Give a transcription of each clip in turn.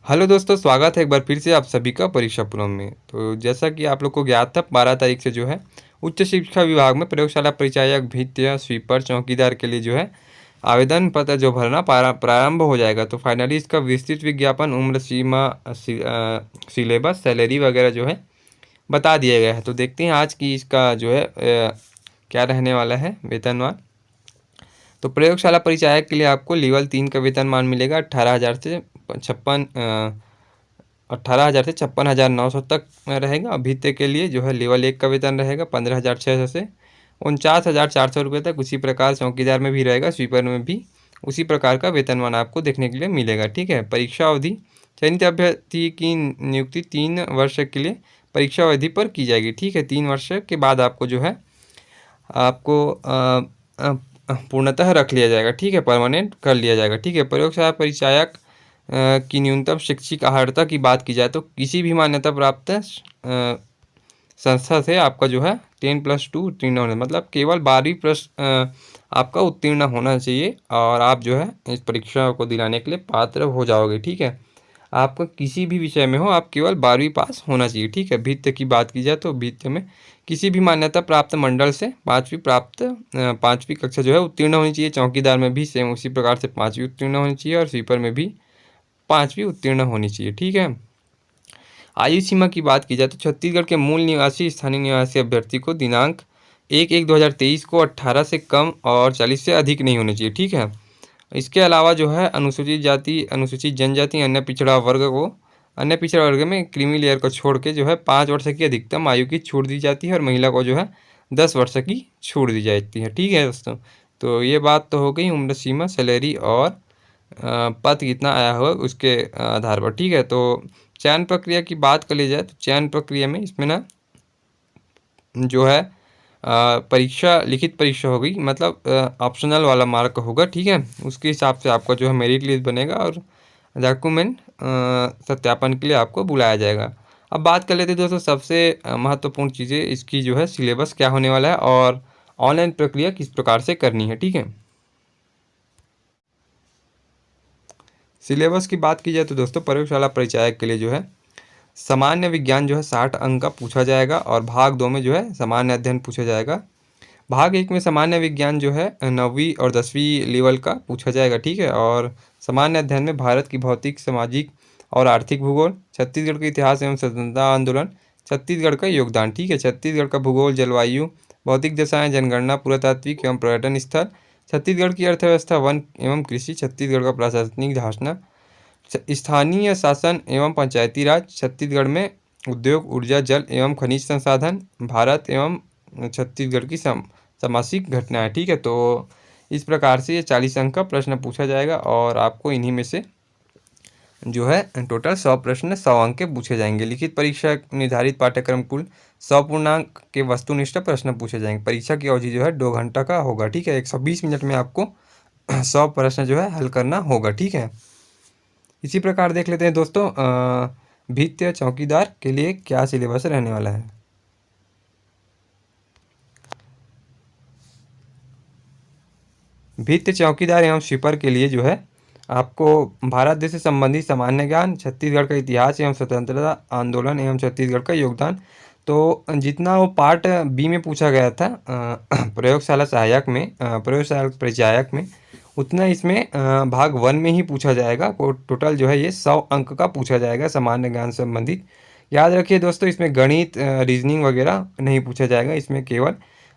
Hello दोस्तों, स्वागत है एक बार फिर से आप सभी का परीक्षा पूरम में। तो जैसा कि आप लोग को ज्ञात था, 12 तारीख से जो है उच्च शिक्षा विभाग में प्रयोगशाला परिचायक, भृत्य, स्वीपर, चौकीदार के लिए जो है आवेदन पत्र जो भरना प्रारंभ हो जाएगा। तो फाइनली इसका विस्तृत विज्ञापन, उम्र सीमा, सिलेबस, सैलरी वगैरह जो है बता दिया गया है। तो देखते हैं आज की इसका जो है क्या रहने वाला है वेतनमान। तो प्रयोगशाला परिचायक के लिए आपको लेवल 3 का वेतनमान मिलेगा 18,000 से 56,900 तक रहेगा। अभित्य के लिए जो है लेवल 1 का वेतन रहेगा 15,600 से 49,400 रुपये तक। उसी प्रकार चौकीदार में भी रहेगा, स्वीपर में भी उसी प्रकार का वेतनमान आपको देखने के लिए मिलेगा। ठीक है। परीक्षा अवधि, चयनित अभ्यर्थी की नियुक्ति 3 वर्ष के लिए परीक्षा अवधि पर की जाएगी। ठीक है। 3 वर्ष के बाद आपको जो है आपको पूर्णतः रख लिया जाएगा। ठीक है, परमानेंट कर लिया जाएगा। ठीक है। प्रयोगशाला परिचायक की न्यूनतम शैक्षिक अर्हता की बात की जाए तो किसी भी मान्यता प्राप्त संस्था से आपका जो है 10+2 उत्तीर्ण होना, मतलब केवल 12वीं आपका उत्तीर्ण होना चाहिए और आप जो है इस परीक्षा को दिलाने के लिए पात्र हो जाओगे। ठीक है। आपका किसी भी विषय में हो, आप केवल 12वीं पास होना चाहिए। ठीक है। भित्य की बात की जाए तो भित्य में किसी भी मान्यता प्राप्त मंडल से 5वीं कक्षा जो है उत्तीर्ण होनी चाहिए। चौकीदार में भी सेम उसी प्रकार से 5वीं उत्तीर्ण होनी चाहिए और स्वीपर में भी 5वीं उत्तीर्ण होनी चाहिए। ठीक है। आयु सीमा की बात की जाए तो छत्तीसगढ़ के मूल निवासी स्थानीय निवासी अभ्यर्थी को दिनांक 1/1/2023 को 18 से कम और 40 से अधिक नहीं होने चाहिए। ठीक है। इसके अलावा जो है अनुसूचित जाति, अनुसूचित जनजाति, अन्य पिछड़ा वर्ग में क्रीमी लेयर को छोड़ के जो है 5 वर्ष की अधिकतम आयु की छूट दी जाती है और महिला को जो है 10 वर्ष की छूट दी जाती है। ठीक है दोस्तों। तो ये बात तो हो गई उम्र सीमा, सैलरी और पद कितना आया हुआ उसके आधार पर। ठीक है। तो चयन प्रक्रिया की बात कर ली जाए तो चयन प्रक्रिया में इसमें ना जो है परीक्षा, लिखित परीक्षा होगी, मतलब ऑप्शनल वाला मार्क होगा। ठीक है। उसके हिसाब से आपका जो है मेरिट लिस्ट बनेगा और डॉक्यूमेंट सत्यापन के लिए आपको बुलाया जाएगा। अब बात कर लेते हैं दोस्तों सबसे महत्वपूर्ण चीज़ें, इसकी जो है सिलेबस क्या होने वाला है और ऑनलाइन प्रक्रिया किस प्रकार से करनी है। ठीक है। सिलेबस की बात की जाए तो दोस्तों प्रयोगशाला परिचायक के लिए जो है सामान्य विज्ञान जो है 60 अंक का पूछा जाएगा और भाग 2 में जो है सामान्य अध्ययन पूछा जाएगा। भाग 1 में सामान्य विज्ञान जो है 9वीं और 10वीं लेवल का पूछा जाएगा। ठीक है। और सामान्य अध्ययन में भारत की भौतिक, सामाजिक और आर्थिक भूगोल, छत्तीसगढ़ के इतिहास एवं स्वतंत्रता आंदोलन, छत्तीसगढ़ का योगदान। ठीक है। छत्तीसगढ़ का भूगोल, जलवायु, भौतिक दशाएं, जनगणना, पुरातात्विक एवं पर्यटन स्थल, छत्तीसगढ़ की अर्थव्यवस्था, वन एवं कृषि, छत्तीसगढ़ का प्रशासनिक ढांचा, स्थानीय शासन एवं पंचायती राज, छत्तीसगढ़ में उद्योग, ऊर्जा, जल एवं खनिज संसाधन, भारत एवं छत्तीसगढ़ की सामाजिक घटनाएं। ठीक है। तो इस प्रकार से ये 40 अंक का प्रश्न पूछा जाएगा और आपको इन्हीं में से जो है टोटल 100 प्रश्न 100 अंक के पूछे जाएंगे। लिखित परीक्षा निर्धारित पाठ्यक्रम कुल 100 पूर्णांक के वस्तुनिष्ठ प्रश्न पूछे जाएंगे। परीक्षा की अवधि जो है 2 घंटा का होगा। ठीक है। 120 मिनट में आपको 100 प्रश्न जो है हल करना होगा। ठीक है। इसी प्रकार देख लेते हैं दोस्तों भित्य चौकीदार के लिए क्या सिलेबस रहने वाला है। भित्य चौकीदार एवं स्वीपर के लिए जो है आपको भारत देश से संबंधित सामान्य ज्ञान, छत्तीसगढ़ का इतिहास एवं स्वतंत्रता आंदोलन एवं छत्तीसगढ़ का योगदान, तो जितना वो पार्ट बी में पूछा गया था प्रयोगशाला परिचायक में, उतना इसमें भाग 1 में ही पूछा जाएगा। टोटल जो है ये 100 अंक का पूछा जाएगा सामान्य ज्ञान से संबंधित। याद रखिए दोस्तों, इसमें गणित, रीजनिंग वगैरह नहीं पूछा जाएगा। इसमें केवल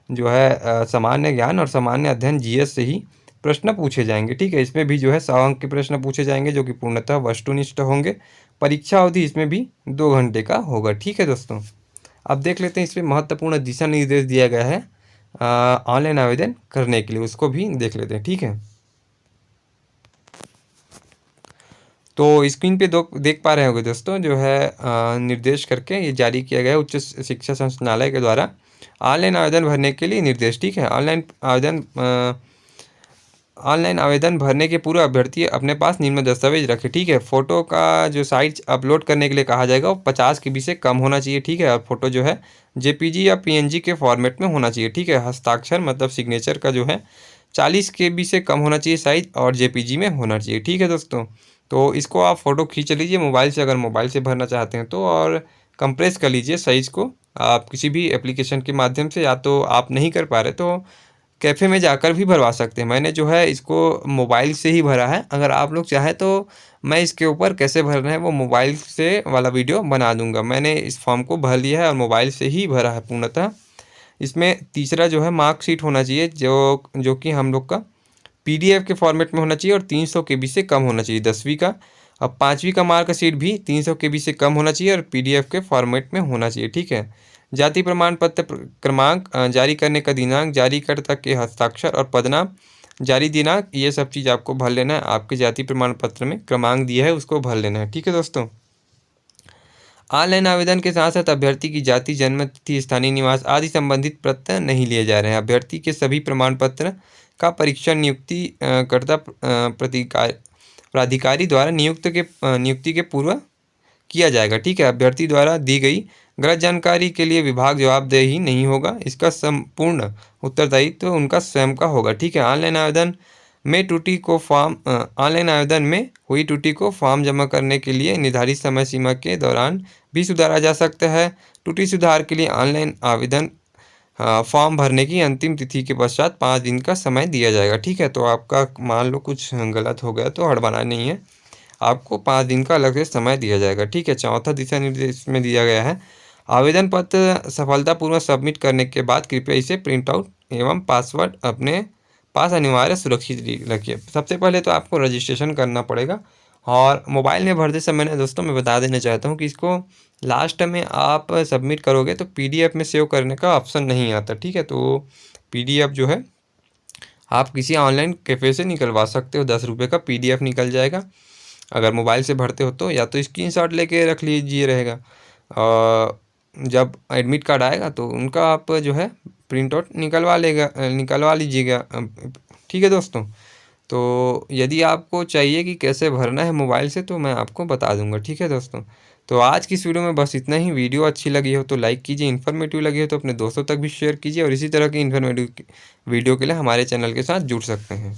जो है सामान्य ज्ञान और सामान्य अध्ययन जीएस से ही प्रश्न पूछे जाएंगे। ठीक है। इसमें भी जो है 100 अंक के प्रश्न पूछे जाएंगे जो कि पूर्णतः वस्तुनिष्ठ होंगे। परीक्षा अवधि इसमें भी 2 घंटे का होगा। ठीक है दोस्तों। अब देख लेते हैं इसमें महत्वपूर्ण दिशा निर्देश दिया गया है ऑनलाइन आवेदन करने के लिए, उसको भी देख लेते हैं। ठीक है। तो स्क्रीन पे देख पा रहे होंगे दोस्तों, जो है निर्देश करके ये जारी किया गया है उच्च शिक्षा संचालनालय के द्वारा ऑनलाइन आवेदन भरने के लिए निर्देश। ठीक है। ऑनलाइन आवेदन भरने के पूर्व अभ्यर्थी अपने पास निम्न दस्तावेज रखे। ठीक है। फोटो का जो साइज अपलोड करने के लिए कहा जाएगा वो 50 KB से कम होना चाहिए। ठीक है। और फोटो जो है जेपीजी या पीएनजी के फॉर्मेट में होना चाहिए। ठीक है। हस्ताक्षर मतलब सिग्नेचर का जो है 40 KB से कम होना चाहिए साइज और जेपीजी में होना चाहिए। ठीक है दोस्तों। तो इसको आप फ़ोटो खींच लीजिए मोबाइल से, अगर मोबाइल से भरना चाहते हैं तो, और कंप्रेस कर लीजिए साइज़ को आप किसी भी एप्लीकेशन के माध्यम से, या तो आप नहीं कर पा रहे तो कैफ़े में जाकर भी भरवा सकते हैं। मैंने जो है इसको मोबाइल से ही भरा है। अगर आप लोग चाहें तो मैं इसके ऊपर कैसे भरना है वो मोबाइल से वाला वीडियो बना दूँगा। मैंने इस फॉर्म को भर लिया है और मोबाइल से ही भरा है पूर्णतः। इसमें तीसरा जो है मार्कशीट होना चाहिए, जो कि हम लोग का पीडीएफ के फॉर्मेट में होना चाहिए और 300 केबी से कम होना चाहिए 10वीं का। अब 5वीं का मार्कशीट भी 300 केबी से कम होना चाहिए और पीडीएफ के फॉर्मेट में होना चाहिए, ठीक है। जाति प्रमाण पत्र क्रमांक, जारी करने का दिनांक, जारीकर्ता के हस्ताक्षर और पदनाम, जारी दिनांक, ये सब चीज़ आपको भर लेना है। आपके जाति प्रमाण पत्र में क्रमांक दिया है उसको भर लेना है, ठीक है दोस्तों। ऑनलाइन आवेदन के साथ साथ अभ्यर्थी की जाति, जन्म तिथि, स्थानीय निवास आदि संबंधित पत्र नहीं लिए जा रहे हैं। अभ्यर्थी के सभी प्रमाण पत्र का परीक्षण नियुक्ति कर्ता प्राधिकारी द्वारा नियुक्ति के पूर्व किया जाएगा, ठीक है। अभ्यर्थी द्वारा दी गई गलत जानकारी के लिए विभाग जवाबदेही नहीं होगा। इसका संपूर्ण उत्तरदायित्व तो उनका स्वयं का होगा, ठीक है। ऑनलाइन आवेदन में हुई त्रुटि को फॉर्म जमा करने के लिए निर्धारित समय सीमा के दौरान भी सुधारा जा सकता है। त्रुटि सुधार के लिए ऑनलाइन आवेदन फॉर्म भरने की अंतिम तिथि के पश्चात 5 दिन का समय दिया जाएगा, ठीक है। तो आपका मान लो कुछ गलत हो गया तो हड़बड़ाना नहीं है, आपको 5 दिन का अलग से समय दिया जाएगा, ठीक है। चौथा दिशा निर्देश में दिया गया है, आवेदन पत्र सफलतापूर्वक सबमिट करने के बाद कृपया इसे प्रिंट आउट एवं पासवर्ड अपने पास अनिवार्य सुरक्षित रखिए। सबसे पहले तो आपको रजिस्ट्रेशन करना पड़ेगा, और मोबाइल में भरते समय ना दोस्तों मैं बता देना चाहता हूँ कि इसको लास्ट में आप सबमिट करोगे तो पीडीएफ में सेव करने का ऑप्शन नहीं आता, ठीक है। तो पीडीएफ जो है आप किसी ऑनलाइन कैफ़े से निकलवा सकते हो, 10 रुपये का पीडीएफ निकल जाएगा। अगर मोबाइल से भरते हो तो, या तो स्क्रीनशॉट लेके रख लीजिए रहेगा, और जब एडमिट कार्ड आएगा तो उनका आप जो है प्रिंट आउट निकलवा लीजिएगा, ठीक है दोस्तों। तो यदि आपको चाहिए कि कैसे भरना है मोबाइल से तो मैं आपको बता दूंगा, ठीक है दोस्तों। तो आज की इस वीडियो में बस इतना ही। वीडियो अच्छी लगी हो तो लाइक कीजिए, इन्फॉर्मेटिव लगी हो तो अपने दोस्तों तक भी शेयर कीजिए, और इसी तरह की इन्फॉर्मेटिव वीडियो के लिए हमारे चैनल के साथ जुड़ सकते हैं।